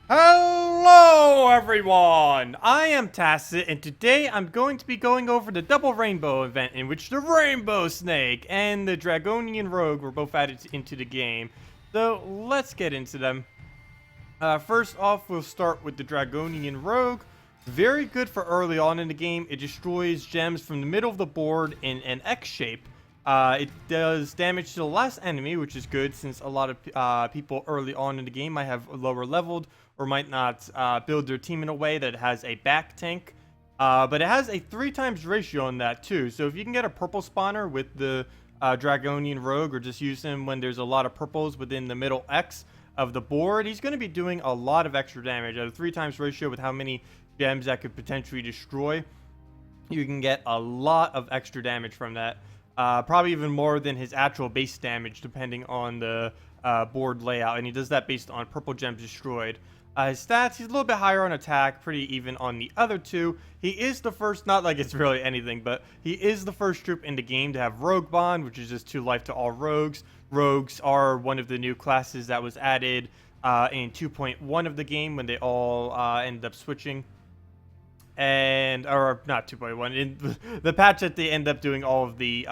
Hello everyone! I am Tacet, and today I'm going to be going over the Double Rainbow event in which the Rainbow Snake and the Dragonian Rogue were both added into the game. So let's get into them. First off, we'll start with the Dragonian Rogue. Very good for early on in the game. It destroys gems from the middle of the board in an X shape. It does damage to the last enemy, which is good since a lot of people early on in the game might have lower leveled or might not build their team in a way that has a back tank. But it has a 3x ratio on that too. So if you can get a purple spawner with the Dragonian Rogue, or just use him when there's a lot of purples within the middle X of the board, he's going to be doing a lot of extra damage. At a 3x ratio with how many gems that could potentially destroy, you can get a lot of extra damage from that. Probably even more than his actual base damage, depending on the board layout. And he does that based on purple gems destroyed. His stats, he's a little bit higher on attack, pretty even on the other two. He is the first, not like it's really anything, but he is the first troop in the game to have Rogue Bond, which is just 2 life to all rogues. Rogues are one of the new classes that was added in 2.1 of the game when they all ended up switching. And, or not 2.1, in the patch that they end up doing all of the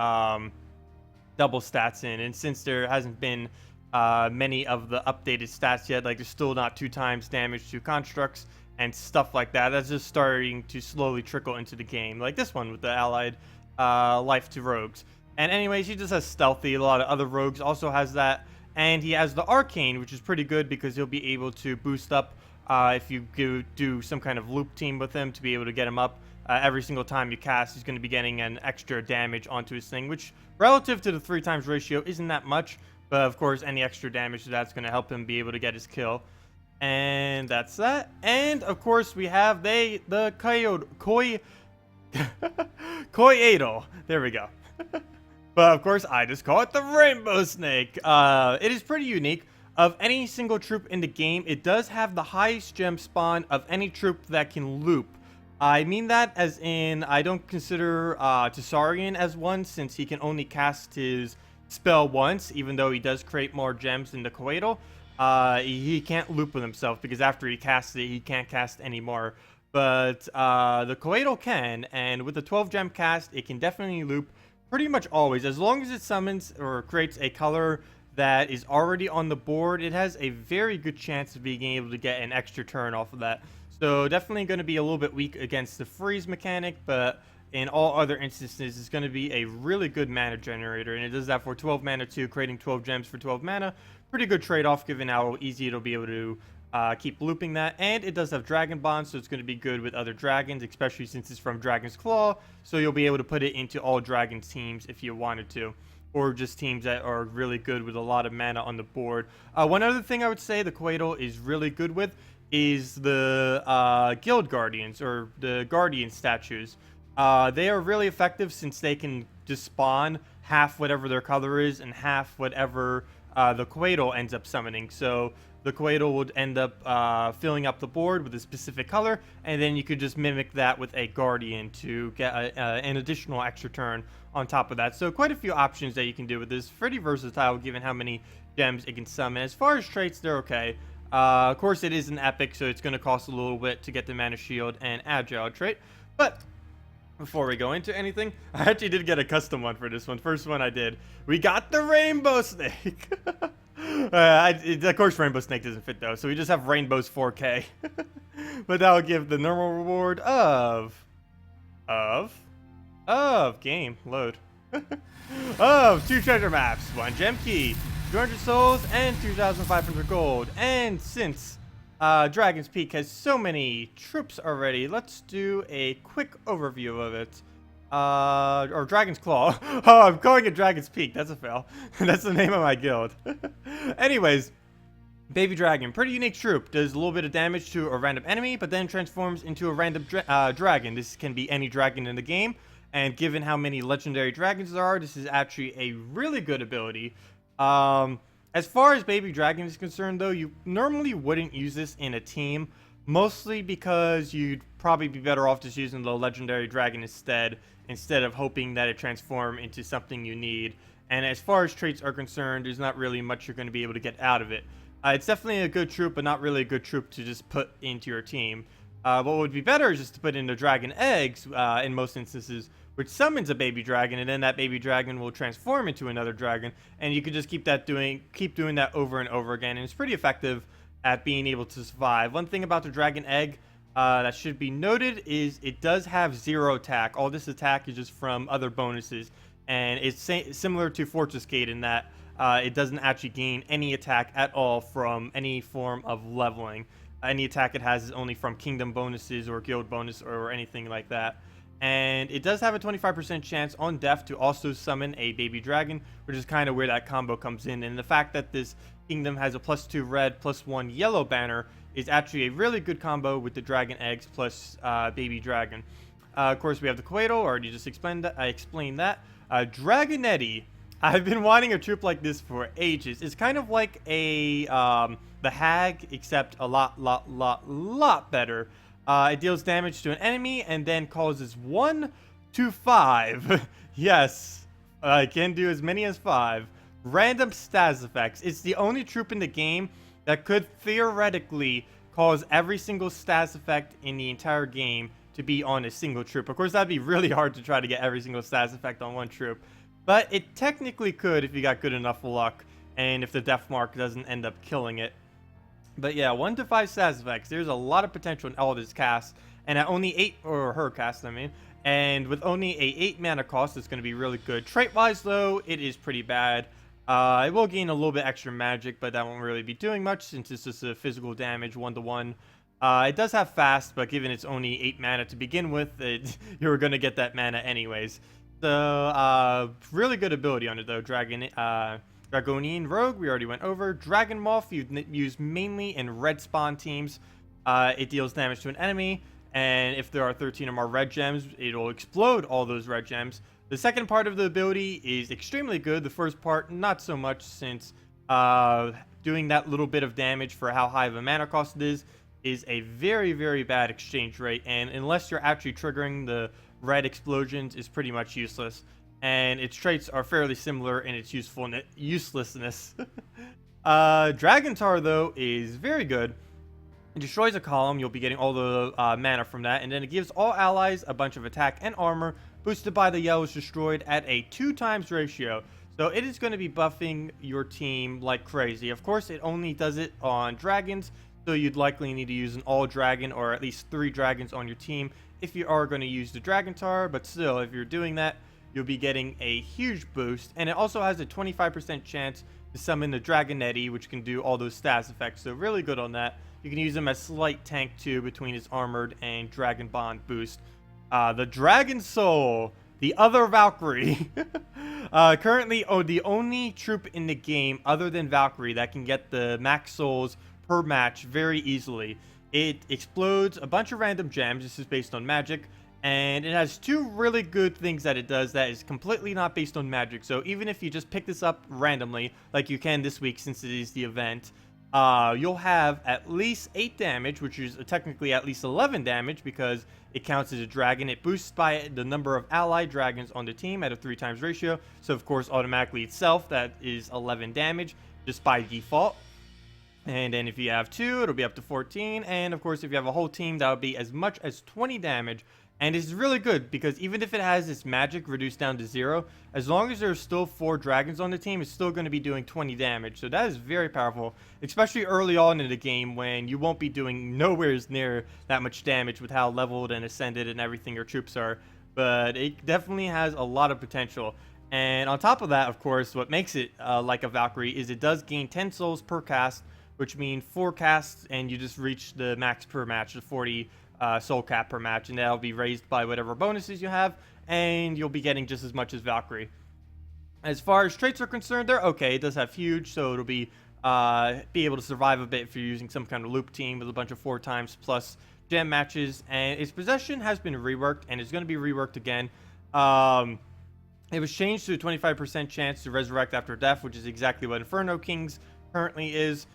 double stats in. And since there hasn't been many of the updated stats yet, like there's still not 2x damage to constructs and stuff like that, that's just starting to slowly trickle into the game, like this one with the allied life to rogues. And anyways, he just has stealthy. A lot of other rogues also has that, and he has the arcane, which is pretty good because he'll be able to boost up if you do some kind of loop team with him to be able to get him up. Every single time you cast, he's going to be getting an extra damage onto his thing, which relative to the 3x ratio isn't that much. But of course, any extra damage to that's going to help him be able to get his kill. And that's that. And of course, we have the Koiado. There we go. But of course, I just call it the Rainbow Snake. It is pretty unique. Of any single troop in the game, it does have the highest gem spawn of any troop that can loop. I mean that as in, I don't consider Tacet as one, since he can only cast his spell once, even though he does create more gems than the Koiado. He can't loop with himself because after he casts it, he can't cast anymore. But the Koiado can, and with the 12 gem cast, it can definitely loop pretty much always. As long as it summons or creates a color that is already on the board, it has a very good chance of being able to get an extra turn off of that. So definitely going to be a little bit weak against the freeze mechanic, but in all other instances, it's going to be a really good mana generator, and it does that for 12 mana too, creating 12 gems for 12 mana. Pretty good trade-off given how easy it'll be able to keep looping that. And it does have Dragon Bond, so it's going to be good with other dragons, especially since it's from Dragon's Claw, so you'll be able to put it into all dragon teams if you wanted to, or just teams that are really good with a lot of mana on the board. One other thing I would say the Koiado is really good with is the Guild Guardians, or the Guardian statues. They are really effective since they can just spawn half whatever their color is and half whatever the Koiado ends up summoning. So the Koiado would end up filling up the board with a specific color, and then you could just mimic that with a Guardian to get an additional extra turn on top of that. So quite a few options that you can do with this. Pretty versatile given how many gems it can summon. As far as traits, they're okay. Of course, it is an epic, so it's going to cost a little bit to get the Mana Shield and Agile trait. But before we go into anything, I actually did get a custom one for this one. First one I did. We got the Rainbow Snake. Of course, Rainbow Snake doesn't fit though, so we just have Rainbow's 4K. But that will give the normal reward of game load of 2 treasure maps, 1 gem key, 200 souls, and 2,500 gold. And since Dragon's Peak has so many troops already, let's do a quick overview of it. Or Dragon's Claw. Oh, I'm calling it Dragon's Peak. That's a fail. That's the name of my guild. Anyways, Baby Dragon, pretty unique troop. Does a little bit of damage to a random enemy, but then transforms into a random dragon. This can be any dragon in the game, and given how many legendary dragons there are, this is actually a really good ability. As far as Baby Dragon is concerned, though, you normally wouldn't use this in a team, mostly because you'd probably be better off just using the legendary dragon instead of hoping that it transform into something you need. And as far as traits are concerned, there's not really much you're going to be able to get out of it. It's definitely a good troop, but not really a good troop to just put into your team. What would be better is just to put in the dragon eggs in most instances, which summons a baby dragon, and then that baby dragon will transform into another dragon, and you can just keep doing that over and over again, and it's pretty effective at being able to survive. One thing about the dragon egg that should be noted is it does have 0 attack. All this attack is just from other bonuses, and it's similar to Fortress Gate in that it doesn't actually gain any attack at all from any form of leveling. Any attack it has is only from kingdom bonuses or guild bonus or anything like that. And it does have a 25% chance on death to also summon a baby dragon, which is kind of where that combo comes in. And the fact that this kingdom has a +2 red, +1 yellow banner is actually a really good combo with the dragon eggs plus baby dragon. Of course, we have the Quaidle, already just explained that. Dragonetti. I've been wanting a troop like this for ages. It's kind of like a the Hag, except a lot better. It deals damage to an enemy and then causes 1 to 5. Yes, it can do as many as 5 random stats effects. It's the only troop in the game that could theoretically cause every single stats effect in the entire game to be on a single troop. Of course, that'd be really hard to try to get every single stats effect on one troop, but it technically could if you got good enough luck and if the death mark doesn't end up killing it. But yeah, 1 to 5 stats effects. There's a lot of potential in all this cast, and at only 8, or her cast, I mean, and with only a 8 mana cost, it's going to be really good. Trait-wise, though, it is pretty bad. It will gain a little bit extra magic, but that won't really be doing much since it's just a physical damage 1-to-1. It does have fast, but given it's only 8 mana to begin with, you're going to get that mana anyways. So, really good ability on it, though. Dragonian Rogue, we already went over. Dragonmow, used mainly in red spawn teams. It deals damage to an enemy, and if there are 13 or more red gems, it'll explode all those red gems. The second part of the ability is extremely good. The first part, not so much, since doing that little bit of damage for how high of a mana cost it is a very, very bad exchange rate, and unless you're actually triggering the red explosions, is pretty much useless. And its traits are fairly similar in its uselessness. Dragontar, though, is very good. It destroys a column. You'll be getting all the mana from that. And then it gives all allies a bunch of attack and armor, boosted by the yellows destroyed at a 2x ratio. So it is going to be buffing your team like crazy. Of course, it only does it on dragons, so you'd likely need to use an all dragon or at least 3 dragons on your team if you are going to use the Dragontar. But still, if you're doing that, you'll be getting a huge boost. And it also has a 25% chance to summon the Dragonetti, which can do all those stats effects. So really good on that. You can use him as slight tank too between his armored and dragon bond boost. The Dragon Soul, the other Valkyrie. Currently, the only troop in the game other than Valkyrie that can get the max souls per match very easily. It explodes a bunch of random gems. This is based on magic. And it has 2 really good things that it does that is completely not based on magic. So even if you just pick this up randomly, like you can this week since it is the event, you'll have at least 8 damage, which is technically at least 11 damage because it counts as a dragon. It boosts by the number of allied dragons on the team at a 3x ratio. So of course, automatically itself, that is 11 damage just by default. And then if you have 2, it'll be up to 14. And of course, if you have a whole team, that would be as much as 20 damage. And it's really good because even if it has its magic reduced down to 0, as long as there's still 4 dragons on the team, it's still going to be doing 20 damage. So that is very powerful, especially early on in the game when you won't be doing nowhere near that much damage with how leveled and ascended and everything your troops are. But it definitely has a lot of potential. And on top of that, of course, what makes it like a Valkyrie is it does gain 10 souls per cast, which means 4 casts and you just reach the max per match, the 40 soul cap per match, and that'll be raised by whatever bonuses you have, and you'll be getting just as much as Valkyrie. As far as traits are concerned, they're okay. It does have huge, so it'll be able to survive a bit if you're using some kind of loop team with a bunch of 4x plus gem matches. And its possession has been reworked, and it's going to be reworked again. It was changed to a 25% chance to resurrect after death, which is exactly what Inferno Kings currently is.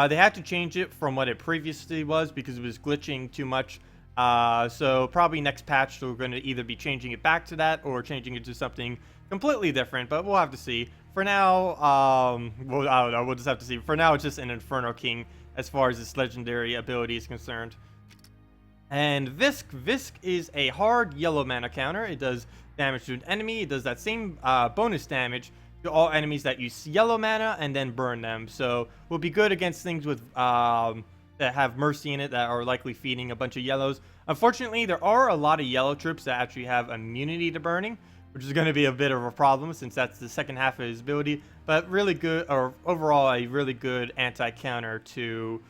They had to change it from what it previously was because it was glitching too much. So probably next patch we're going to either be changing it back to that or changing it to something completely different, but we'll have to see. for now, well, I don't know. We'll just have to see. For now, it's just an Inferno King as far as its legendary ability is concerned. And Visk. Visk is a hard yellow mana counter. It does damage to an enemy. It does that same bonus damage to all enemies that use yellow mana and then burn them. So will be good against things with that have Mercy in it that are likely feeding a bunch of yellows. Unfortunately, there are a lot of yellow troops that actually have immunity to burning, which is going to be a bit of a problem since that's the second half of his ability. But really good, or overall a really good anti-counter to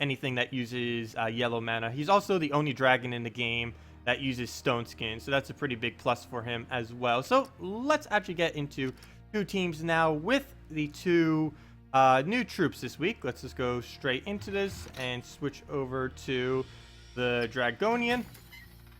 anything that uses yellow mana. He's also the only dragon in the game that uses stone skin, so that's a pretty big plus for him as well. So let's actually get into two teams now with the two new troops this week. Let's just go straight into this and switch over to the Dragonian.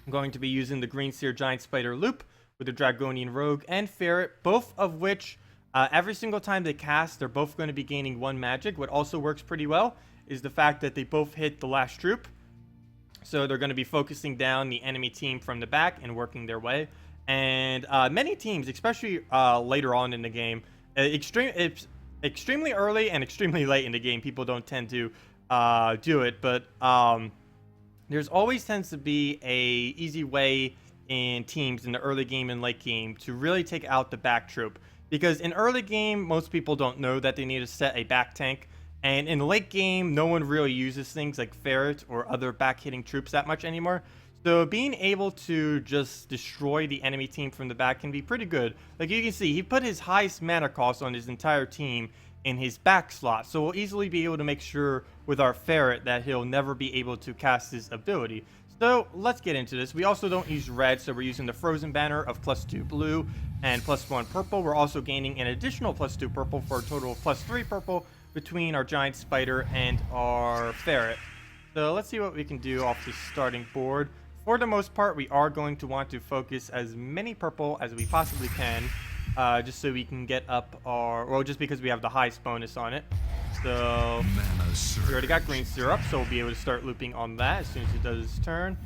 I'm going to be using the Green Seer Giant Spider Loop with the Dragonian Rogue and Ferret, both of which every single time they cast, they're both going to be gaining 1 magic. What also works pretty well is the fact that they both hit the last troop. So they're going to be focusing down the enemy team from the back and working their way. And many teams, especially later on in the game, it's extremely early and extremely late in the game, people don't tend to do it. But there's always tends to be a easy way in teams in the early game and late game to really take out the back troop. Because in early game, most people don't know that they need to set a back tank. And in the late game, no one really uses things like Ferret or other back-hitting troops that much anymore. So being able to just destroy the enemy team from the back can be pretty good. Like you can see, he put his highest mana cost on his entire team in his back slot. So we'll easily be able to make sure with our Ferret that he'll never be able to cast his ability. So let's get into this. We also don't use red, so we're using the Frozen Banner of +2 blue and +1 purple. We're also gaining an additional +2 purple for a total of +3 purple between our Giant Spider and our Ferret. So let's see what we can do off the starting board. For the most part, we are going to want to focus as many purple as we possibly can, just so we can get up our, well, just because we have the highest bonus on it. So we already got Green Syrup, so we'll be able to start looping on that as soon as it does its turn.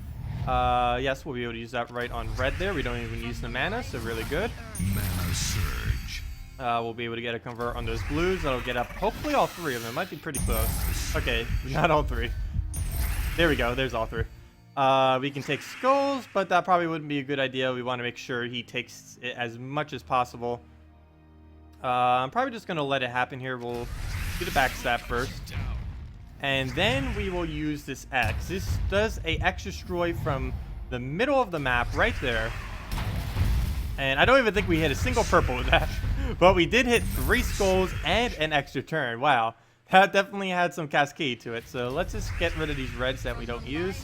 Yes, we'll be able to use that right on red there. We don't even use the mana, so really good. Mana Surge. We'll be able to get a convert on those blues. That'll get up hopefully all 3 of them. Might be pretty close. Okay, not all 3. There we go. There's all 3. We can take skulls, but that probably wouldn't be a good idea. We want to make sure he takes it as much as possible. I'm probably just going to let it happen here. We'll do the backstab first. And then we will use this X. This does a X destroy from the middle of the map right there. And I don't even think we hit a single purple with that. But we did hit 3 skulls and an extra turn. Wow. That definitely had some cascade to it. So let's just get rid of these reds that we don't use.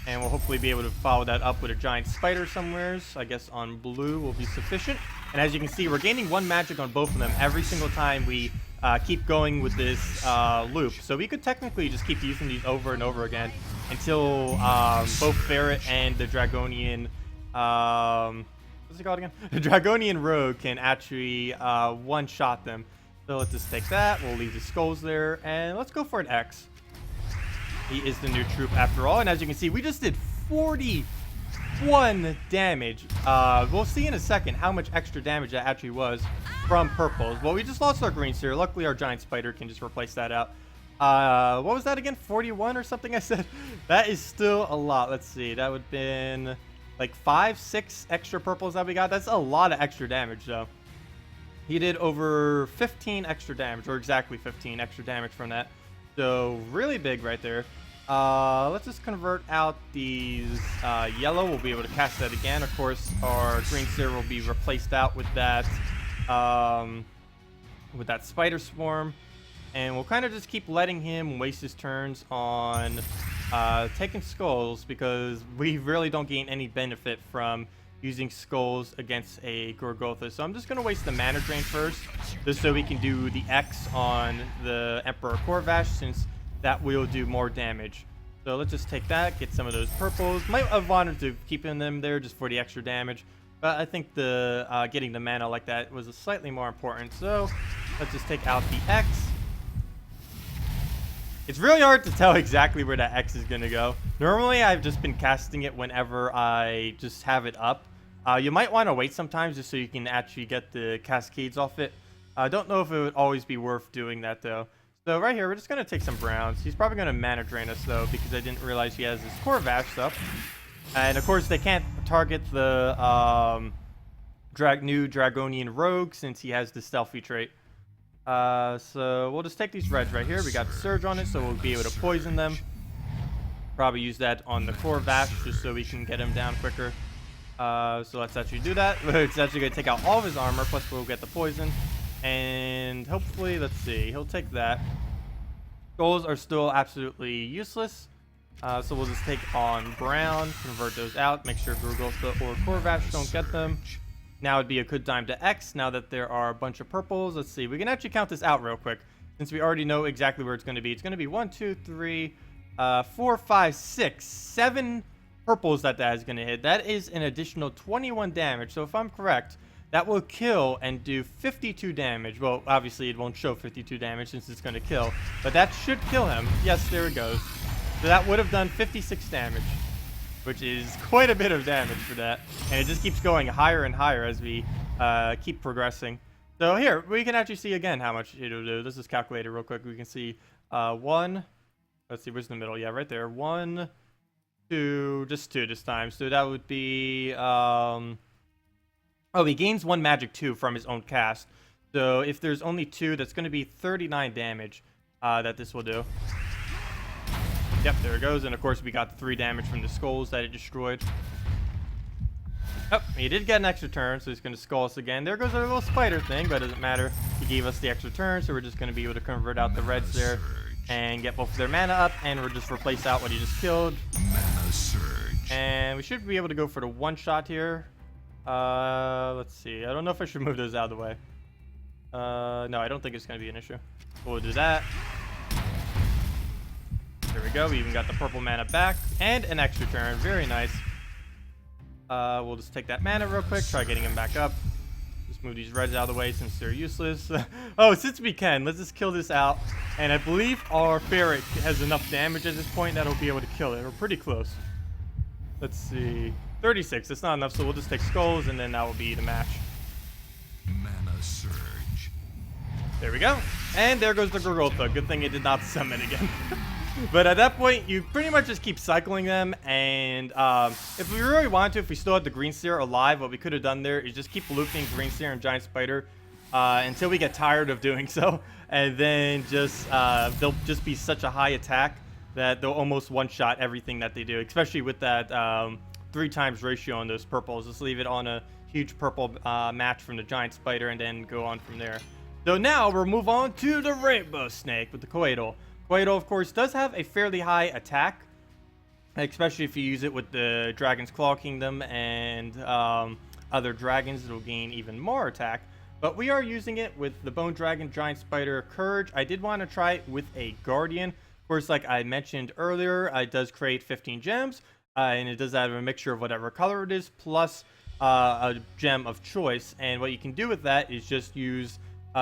And we'll hopefully be able to follow that up with a giant spider somewhere. So I guess on blue will be sufficient. And as you can see, we're gaining 1 magic on both of them every single time we keep going with this loop. So we could technically just keep using these over and over again until both Ferret and the Dragonian... what's it called again? The Dragonian Rogue can actually one-shot them. So let's just take that. We'll leave the skulls there. And let's go for an X. He is the new troop after all. And as you can see, we just did 41 damage. We'll see in a second how much extra damage that actually was from purples. Well, we just lost our green seer. Luckily, our giant spider can just replace that out. What was that again? 41 or something I said? That is still a lot. Let's see. That would have been like 5, 6 extra purples that we got. That's a lot of extra damage, though. He did over 15 extra damage, or exactly 15 extra damage from that. So really big right there. Let's just convert out these yellow. We'll be able to cast that again. Of course, our green seer will be replaced out with that spider swarm. And we'll kind of just keep letting him waste his turns on taking skulls, because we really don't gain any benefit from using skulls against a Gorgotha. So I'm just going to waste the mana drain first, just so we can do the X on the Emperor Corvash, since that will do more damage. So let's just take that, get some of those purples. Might have wanted to keep in them there just for the extra damage, but I think the getting the mana like that was slightly more important. So let's just take out the X. It's really hard to tell exactly where that X is going to go. Normally, I've just been casting it whenever I just have it up. You might want to wait sometimes just so you can actually get the cascades off it. I don't know if it would always be worth doing that though. So right here, we're just going to take some browns. He's probably going to mana drain us though, because I didn't realize he has his core vash up. And of course, they can't target the new Dragonian Rogue since he has the stealthy trait. So we'll just take these reds right here. We got the surge on it, so we'll be able to poison them. Probably use that on the core vash just so we can get him down quicker. So let's actually do that. It's actually going to take out all of his armor, plus we'll get the poison. And hopefully, let's see, he'll take that. Skulls are still absolutely useless. So we'll just take on brown, convert those out, make sure Gurgultha or Corvash don't get them. Now would be a good time to X now that there are a bunch of purples. Let's see, we can actually count this out real quick since we already know exactly where it's going to be. It's going to be 1, 2, 3, 4, 5, 6, 7 purples that is going to hit. That is an additional 21 damage. So if I'm correct, that will kill and do 52 damage. Well, obviously it won't show 52 damage since it's going to kill, but that should kill him. Yes, there it goes. So that would have done 56 damage, which is quite a bit of damage for that. And it just keeps going higher and higher as we keep progressing. So here, we can actually see again how much it'll do. This is calculated real quick. We can see 1. Let's see, where's the middle? Yeah, right there. 1, 2, just 2 this time. So that would be... oh, he gains 1 magic 2 from his own cast. So if there's only 2, that's going to be 39 damage that this will do. Yep, there it goes. And of course, we got 3 damage from the skulls that it destroyed. Oh, he did get an extra turn, so he's going to skull us again. There goes our little spider thing, but it doesn't matter. He gave us the extra turn, so we're just going to be able to convert out the reds there and get both of their mana up, and we'll just replace out what he just killed. Mana surge. And we should be able to go for the one-shot here. Let's see. I don't know if I should move those out of the way. No, I don't think it's going to be an issue. We'll do that. There we go. We even got the purple mana back and an extra turn. Very nice. We'll just take that mana real quick. Try getting him back up. Just move these reds out of the way since they're useless. Oh, since we can, let's just kill this out. And I believe our ferret has enough damage at this point that'll be able to kill it. We're pretty close. Let's see. 36. That's not enough, so we'll just take skulls, and then that will be the match. Mana surge. There we go. And there goes the Gurgultha. Good thing it did not summon again. But at that point, you pretty much just keep cycling them. And if we really wanted to, if we still had the Green Seer alive, what we could have done there is just keep looping Green Seer and Giant Spider until we get tired of doing so. And then just they'll just be such a high attack that they'll almost one-shot everything that they do, especially with that 3 times ratio on those purples. Just leave it on a huge purple match from the Giant Spider and then go on from there. So now we'll move on to the Rainbow Snake with the Coatl. Coatl, of course, does have a fairly high attack, especially if you use it with the Dragon's Claw Kingdom and other dragons. It'll gain even more attack. But we are using it with the Bone Dragon, Giant Spider, Courage. I did want to try it with a Guardian. Of course, like I mentioned earlier, it does create 15 gems, and it does have a mixture of whatever color it is, plus a gem of choice. And what you can do with that is just use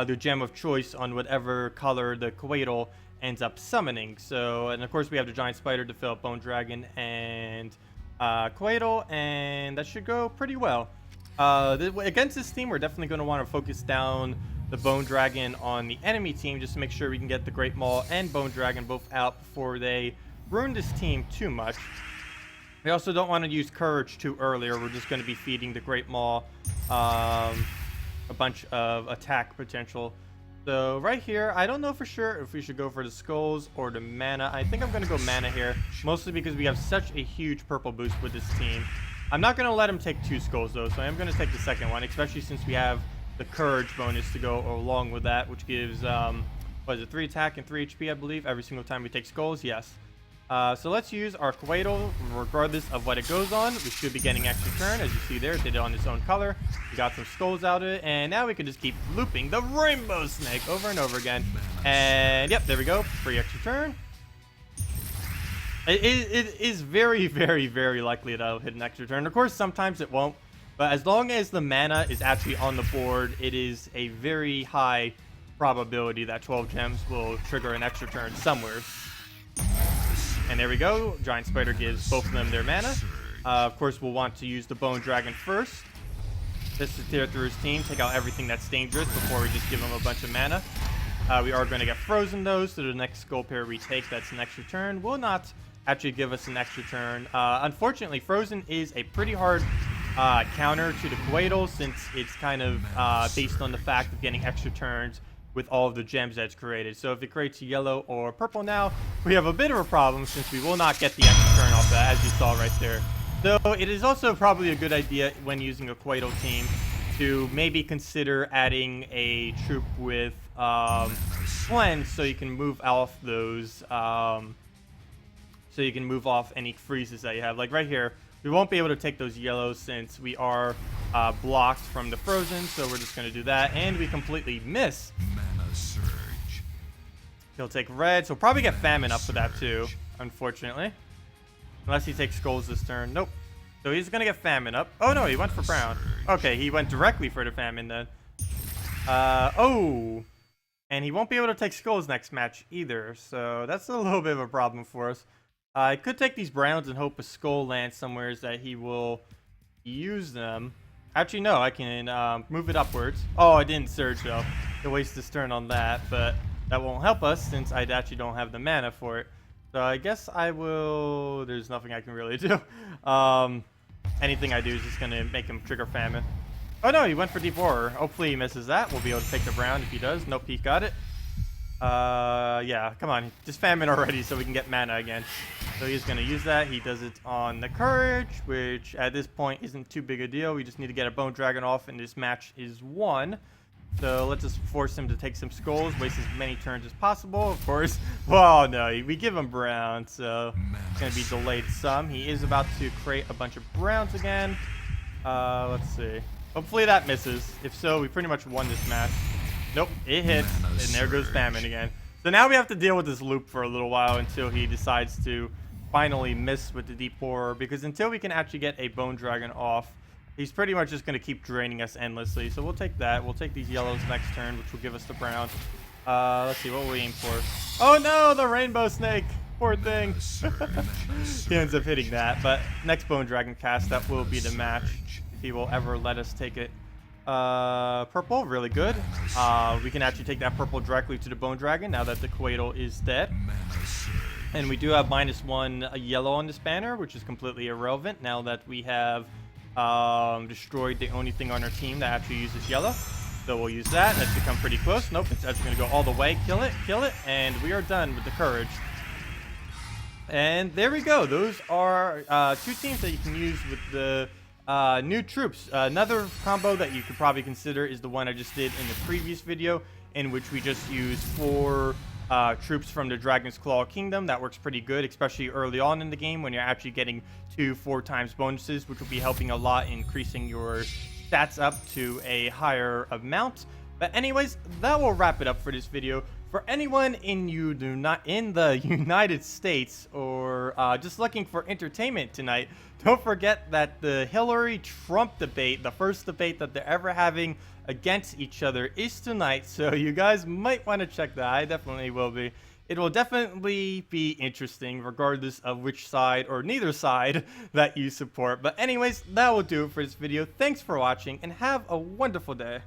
the gem of choice on whatever color the Coatl ends up summoning. So, and of course we have the Giant Spider to fill up Bone Dragon and Coatl, and that should go pretty well. Against this team, we're definitely going to want to focus down the Bone Dragon on the enemy team just to make sure we can get the Great Maw and Bone Dragon both out before they ruin this team too much. We also don't want to use Courage too early, or we're just going to be feeding the Great Maw a bunch of attack potential. So right here, I don't know for sure if we should go for the skulls or the mana. I think I'm going to go mana here, mostly because we have such a huge purple boost with this team. I'm not going to let him take 2 skulls though, so I am going to take the second one, especially since we have the Courage bonus to go along with that, which gives, what is it, 3 attack and 3 HP, I believe, every single time we take skulls. Yes. So let's use our Coatl, regardless of what it goes on. We should be getting extra turn, as you see there. It did it on its own color. We got some skulls out of it, and now we can just keep looping the Rainbow Snake over and over again. And yep, there we go. Free extra turn. It is very, very, very likely that I'll hit an extra turn. Of course, sometimes it won't. But as long as the mana is actually on the board, it is a very high probability that 12 gems will trigger an extra turn somewhere. And there we go. Giant Spider gives both of them their mana. Of course, we'll want to use the Bone Dragon first. just to tear through his team, take out everything that's dangerous before we just give him a bunch of mana. We are going to get frozen though, so the next skull pair we take that's an extra turn will not actually give us an extra turn. Unfortunately, frozen is a pretty hard counter to the Quaidle, since it's kind of based on the fact of getting extra turns with all of the gems that's created. So if it creates yellow or purple now, we have a bit of a problem, since we will not get the extra turn off that, as you saw right there. So it is also probably a good idea when using a Quaidle team to maybe consider adding a troop with Cleanse, so you can move off those so you can move off any freezes that you have. Like right here, we won't be able to take those yellows since we are blocked from the frozen, so we're just going to do that, and we completely miss. Mana surge. He'll take red, so we'll probably get famine up for that too, unfortunately. Unless he takes skulls this turn. Nope. So he's going to get famine up. Oh no, he went for brown. Okay, he went directly for the famine then. Oh. And he won't be able to take skulls next match either, so that's a little bit of a problem for us. I could take these browns and hope a skull lands somewhere that he will use them. Actually, no, I can move it upwards. Oh, I didn't surge though. To waste this turn on that, but that won't help us since I actually don't have the mana for it. So I guess I will... There's nothing I can really do. Anything I do is just going to make him trigger famine. Oh no, he went for deep horror. Hopefully he misses that. We'll be able to take the brown if he does. Nope, he got it. Yeah, come on. Just famine already so we can get mana again. So he's going to use that. He does it on the courage, which at this point isn't too big a deal. We just need to get a bone dragon off, and this match is won. So let's just force him to take some skulls, waste as many turns as possible, of course. Well, no, we give him brown, so it's going to be delayed some. He is about to create a bunch of browns again. Let's see. Hopefully that misses. If so, we pretty much won this match. Nope, it hits, and there goes famine again. So now we have to deal with this loop for a little while until he decides to finally miss with the deep horror, because until we can actually get a bone dragon off, he's pretty much just going to keep draining us endlessly. So we'll take that. We'll take these yellows next turn, which will give us the brown. Let's see, what will we aim for? Oh no, the rainbow snake! Poor thing. He ends up hitting that, but next bone dragon cast, that will be the match. If he will ever let us take it. Purple, really good. We can actually take that purple directly to the bone dragon now that the Quaidle is dead. And we do have -1 yellow on this banner, which is completely irrelevant now that we have destroyed the only thing on our team that actually uses yellow. So we'll use that. That's become pretty close. Nope, it's actually going to go all the way. Kill it, and we are done with the courage. And there we go. Those are two teams that you can use with the new troops. Another combo that you could probably consider is the one I just did in the previous video, in which we just used 4 troops from the Dragon's Claw Kingdom. That works pretty good, especially early on in the game when you're actually getting 2-4 times bonuses, which will be helping a lot, increasing your stats up to a higher amount. But anyways, that will wrap it up for this video. For anyone in the United States or just looking for entertainment tonight, don't forget that the Hillary-Trump debate, the first debate that they're ever having against each other, is tonight. So you guys might want to check that. I definitely will be. It will definitely be interesting regardless of which side or neither side that you support. But anyways, that will do it for this video. Thanks for watching and have a wonderful day.